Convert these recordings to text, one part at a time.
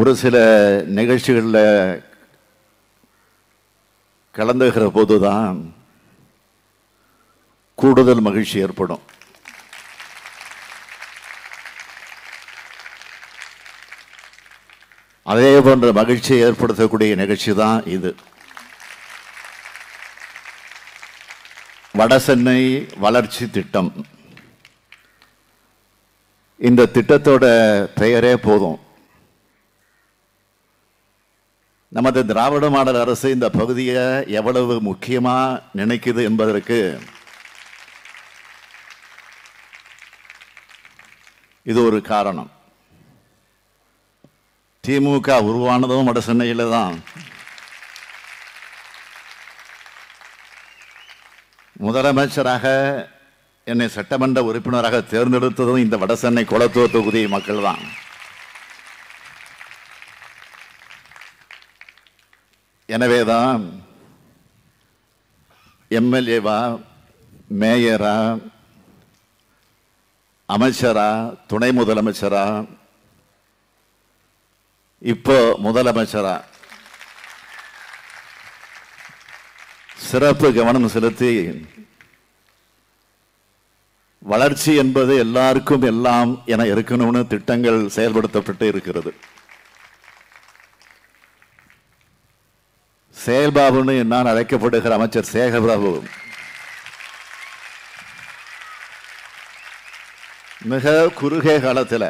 ஒரு சில நிகழ்ச்சிகளில் கலந்துகிற போதுதான் கூடுதல் மகிழ்ச்சி ஏற்படும். அதே போன்ற மகிழ்ச்சியை ஏற்படுத்தக்கூடிய நிகழ்ச்சி தான் இது. வடசென்னை வளர்ச்சி திட்டம். இந்த திட்டத்தோட பெயரே போதும். நமது திராவிட மாடல் அரசு இந்த பகுதியை எவ்வளவு முக்கியமா நினைக்குது என்பதற்கு இது ஒரு காரணம். திமுக உருவானதும் வட சென்னையில் தான். முதலமைச்சராக என்னை சட்டமன்ற உறுப்பினராக தேர்ந்தெடுத்ததும் இந்த வட சென்னை கொளத்தூர் தொகுதி மக்கள் தான். எனவேதான் எம்எல்ஏவா, மேயரா, அமைச்சரா, துணை முதலமைச்சரா, இப்போ முதலமைச்சரா சிறப்பு கவனம் செலுத்தி வளர்ச்சி என்பது எல்லாருக்கும் எல்லாம் என இருக்கணும்னு திட்டங்கள் செயல்படுத்தப்பட்டு இருக்கிறது. செயல்பாபுன்னு நான் அழைக்கப்படுகிற அமைச்சர் சேகர்பாபு மிக குறுகிய காலத்தில்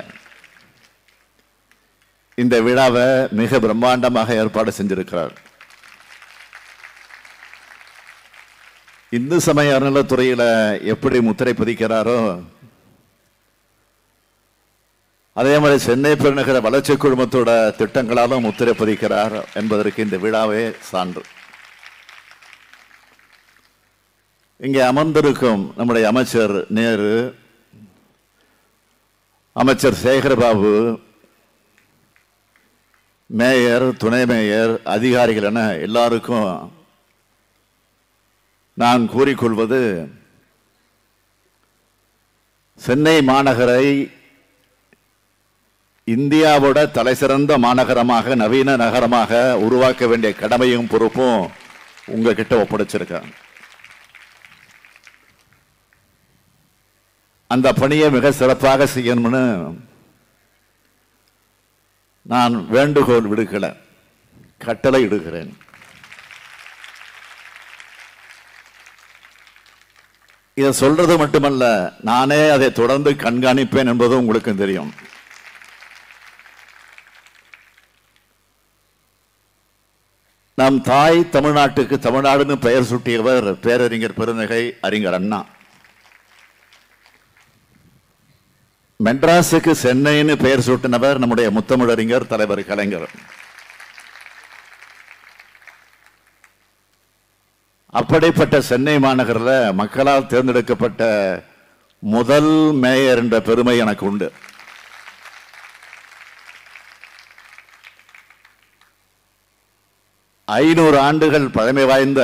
இந்த விழாவை மிக பிரம்மாண்டமாக ஏற்பாடு செஞ்சிருக்கிறார். இந்து சமய அறநிலைத்துறையில் எப்படி முத்திரை பதிக்கிறாரோ அதே மாதிரி சென்னை பெருநகர வளர்ச்சி குழுமத்தோட திட்டங்களாலும் முத்திரை பதிக்கிறார் என்பதற்கு இந்த விழாவே சான்று. இங்கே அமர்ந்திருக்கும் நம்முடைய அமைச்சர் நேரு, அமைச்சர் சேகர்பாபு, மேயர், துணை மேயர், அதிகாரிகள் என எல்லாருக்கும் நான் கூறிக்கொள்வது, சென்னை மாநகரை இந்தியாவோட தலைசிறந்த மாநகரமாக, நவீன நகரமாக உருவாக்க வேண்டிய கடமையும் பொறுப்பும் உங்ககிட்ட ஒப்படைச்சிருக்கேன். அந்த பணியை மிக சிறப்பாக செய்யணும்னு நான் வேண்டுகோள் விடுக்கல, கட்டளை இடுகிறேன். இதை சொல்றது மட்டுமல்ல, நானே அதை தொடர்ந்து கண்காணிப்பேன் என்பதும் உங்களுக்கு தெரியும். நம் தாய் தமிழ்நாட்டுக்கு தமிழ்நாடுன்னு பெயர் சூட்டியவர் பேரறிஞர் பெருந்தகை அறிஞர் அண்ணா. மெட்ராஸுக்கு சென்னைன்னு பெயர் சூட்டினவர் நம்முடைய முத்தமிழறிஞர் தலைவர் கலைஞர். அப்படிப்பட்ட சென்னை மாநகரில் மக்களால் தேர்ந்தெடுக்கப்பட்ட முதல் மேயர் என்ற பெருமை எனக்கு உண்டு. ஐநூறு ஆண்டுகள் பழமை வாய்ந்த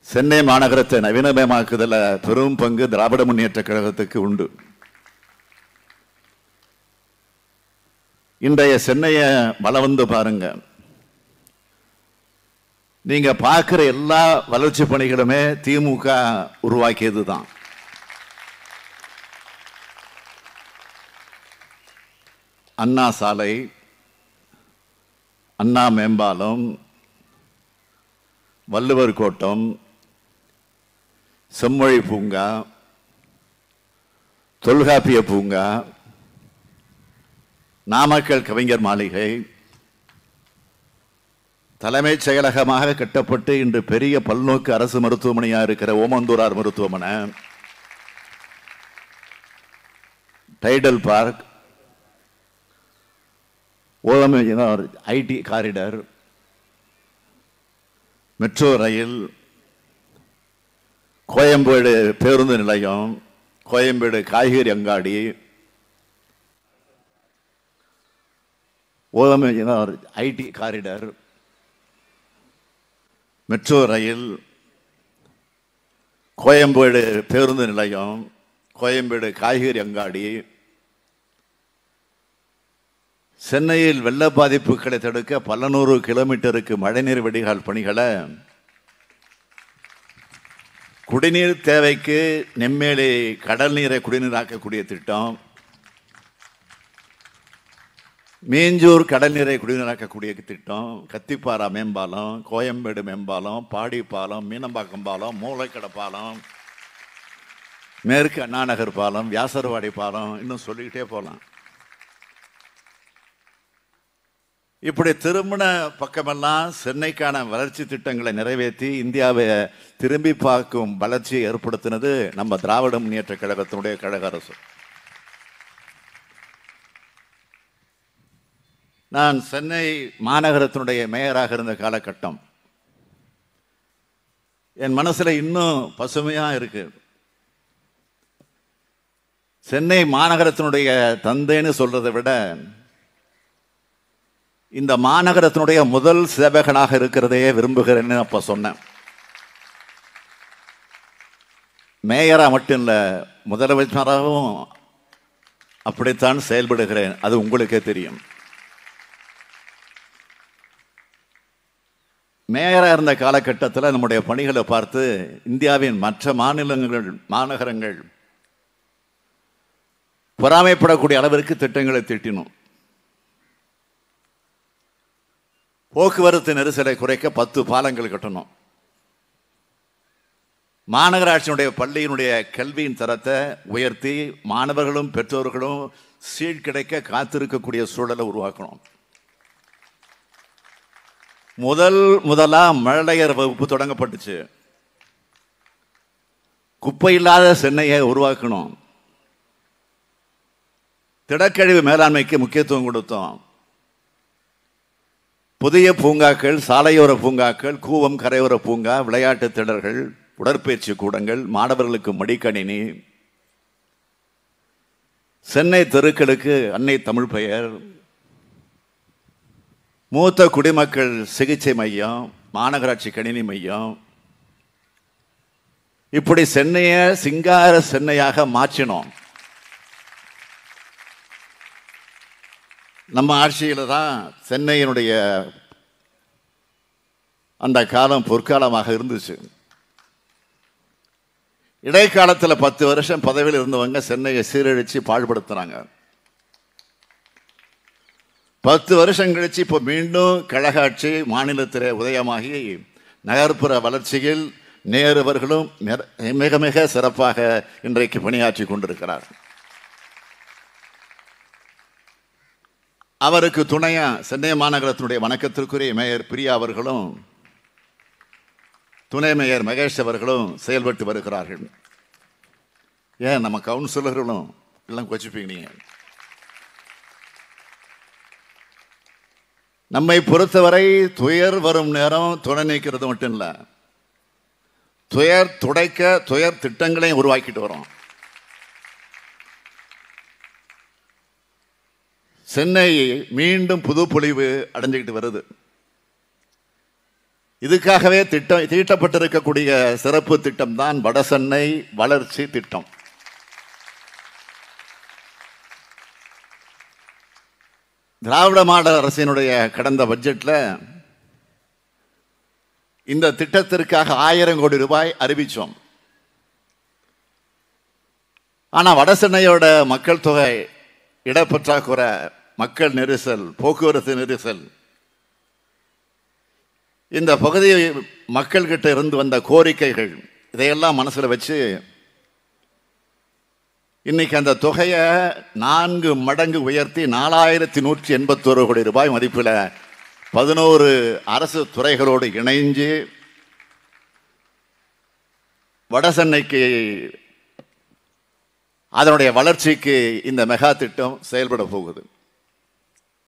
சென்னை மாநகரத்தை நவீனமயமாக்குதல பெரும் பங்கு திராவிட முன்னேற்ற கழகத்துக்கு உண்டு. இன்றைய சென்னையை வலம் வந்து பாருங்க. நீங்க பார்க்கிற எல்லா வளர்ச்சி பணிகளுமே திமுக உருவாக்கியது தான். அண்ணா சாலை, அண்ணா மேம்பாலம், வள்ளுவர் கோட்டம், செம்மொழி பூங்கா, தொல்காப்பிய பூங்கா, நாமக்கல் கவிஞர் மாளிகை, தலைமைச் செயலகமாக கட்டப்பட்டு இன்று பெரிய பல்நோக்கு அரசு மருத்துவமனையாக இருக்கிற ஓமந்தூரார் மருத்துவமனை, Tidel Park, IT corridor, metro rail, Koyambedu பேருந்து நிலையம், கோயம்பேடு காய்கறி அங்காடி, IT corridor, metro rail, Koyambedu பேருந்து நிலையம், கோயம்பேடு காய்கறி அங்காடி, சென்னையில் வெள்ள பாதிப்புகளை தடுக்க பல நூறு கிலோமீட்டருக்கு மழைநீர் வடிகால் பணிகளை குடிநீர் தேவைக்கு நெம்மேலி கடல் நீரை குடிநீராக்கக்கூடிய திட்டம், மீஞ்சூர் கடல் நீரை குடிநீராக்கக்கூடிய திட்டம், கத்திப்பாரா மேம்பாலம், கோயம்பேடு மேம்பாலம், பாடி பாலம், மீனம்பாக்கம் பாலம், மூளைக்கடை பாலம், மேற்கு அண்ணாநகர் பாலம், வியாசர்வாடி பாலம், இன்னும் சொல்லிக்கிட்டே போகலாம். இப்படி திருமண பக்கமெல்லாம் சென்னைக்கான வளர்ச்சி திட்டங்களை நிறைவேற்றி இந்தியாவை திரும்பி பார்க்கும் வளர்ச்சியை ஏற்படுத்தினது நம்ம திராவிட முன்னேற்ற கழகத்தினுடைய கழக அரசு. நான் சென்னை மாநகரத்தினுடைய மேயராக இருந்த காலகட்டம் என் மனசுல இன்னும் பசுமையா இருக்கு. சென்னை மாநகரத்தினுடைய தந்தைன்னு சொல்றதை விட இந்த மாநகரத்தினுடைய முதல் சேவகனாக இருக்கிறதையே விரும்புகிறேன்னு அப்ப சொன்னேன். மேயரா மட்டும் இல்ல, முதலமைச்சராகவும் அப்படித்தான் செயல்படுகிறேன். அது உங்களுக்கே தெரியும். மேயரா இருந்த காலகட்டத்தில் நம்முடைய பணிகளை பார்த்து இந்தியாவின் மற்ற மாநகரங்கள் பொறாமைப்படக்கூடிய அளவிற்கு திட்டங்களை தீட்டினோம். போக்குவரத்து நெரிசலை குறைக்க 10 பாலங்கள் கட்டணும். மாநகராட்சியினுடைய பள்ளியினுடைய கல்வியின் தரத்தை உயர்த்தி மாணவர்களும் பெற்றோர்களும் சீட் கிடைக்க காத்திருக்கக்கூடிய சூழலை உருவாக்கணும். முதலா மழலையர் வகுப்பு தொடங்கப்பட்டுச்சு. குப்பை இல்லாத சென்னையை உருவாக்கணும். திடக்கழிவு மேலாண்மைக்கு முக்கியத்துவம் கொடுத்தோம். புதிய பூங்காக்கள், சாலையோர பூங்காக்கள், கூவம் கரையோர பூங்கா, விளையாட்டு திடல்கள், உடற்பயிற்சி கூடங்கள், மாணவர்களுக்கு மடிக்கணினி, சென்னை தெருக்களுக்கு அன்னை தமிழ் பெயர், மூத்த குடிமக்கள் சிகிச்சை மையம், மாநகராட்சி கணினி மையம், இப்படி சென்னையை சிங்கார சென்னையாக மாற்றினோம். நம்ம ஆட்சியில தான் சென்னையினுடைய அந்த காலம் பொற்காலமாக இருந்துச்சு. இடைக்காலத்தில் 10 வருஷம் பதவியில் இருந்தவங்க சென்னையை சீரழிச்சு பாழ்படுத்துறாங்க. 10 வருஷம் கழிச்சு இப்போ மீண்டும் கழக ஆட்சி மாநிலத்திலே உதயமாகி நகர்ப்புற வளர்ச்சியில் நேருவர்களும் மிக மிக சிறப்பாக இன்றைக்கு பணியாற்றி கொண்டிருக்கிறார். அவருக்கு துணையா சென்னை மாநகரத்தினுடைய வணக்கத்திற்குரிய மேயர் பிரியா அவர்களும் துணை மேயர் மகேஷ் அவர்களும் செயல்பட்டு வருகிறார்கள். ஏன் நம்ம கவுன்சிலர்களும் எல்லாம் கொச்சிப்பீங்க. நம்மை பொறுத்தவரை துயர் வரும் நேரம் துணை நீக்கிறது மட்டும் இல்லை, துயர் துடைக்க துயர் திட்டங்களையும் உருவாக்கிட்டு வரோம். சென்னை மீண்டும் புது பொலிவு அடைஞ்சுக்கிட்டு வருது. இதுக்காகவே தீட்டப்பட்டிருக்கக்கூடிய சிறப்பு திட்டம் தான் வடசென்னை வளர்ச்சி திட்டம். திராவிட மாடல் அரசினுடைய கடந்த பட்ஜெட்டில் இந்த திட்டத்திற்காக 1000 கோடி ரூபாய் அறிவிச்சோம். ஆனால் வடசென்னையோட மக்கள் தொகை, இடப்பற்றாக்குறை, மக்கள் நெரிசல், போக்குவரத்து நெரிசல், இந்த பகுதி மக்கள்கிட்ட இருந்து வந்த கோரிக்கைகள், இதையெல்லாம் மனசில் வச்சு இன்னைக்கு அந்த தொகையை 4 மடங்கு உயர்த்தி 4181 கோடி ரூபாய் மதிப்பில் 11 அரசு துறைகளோடு இணைஞ்சு வடசென்னைக்கு அதனுடைய வளர்ச்சிக்கு இந்த மெகா திட்டம் செயல்பட போகுது.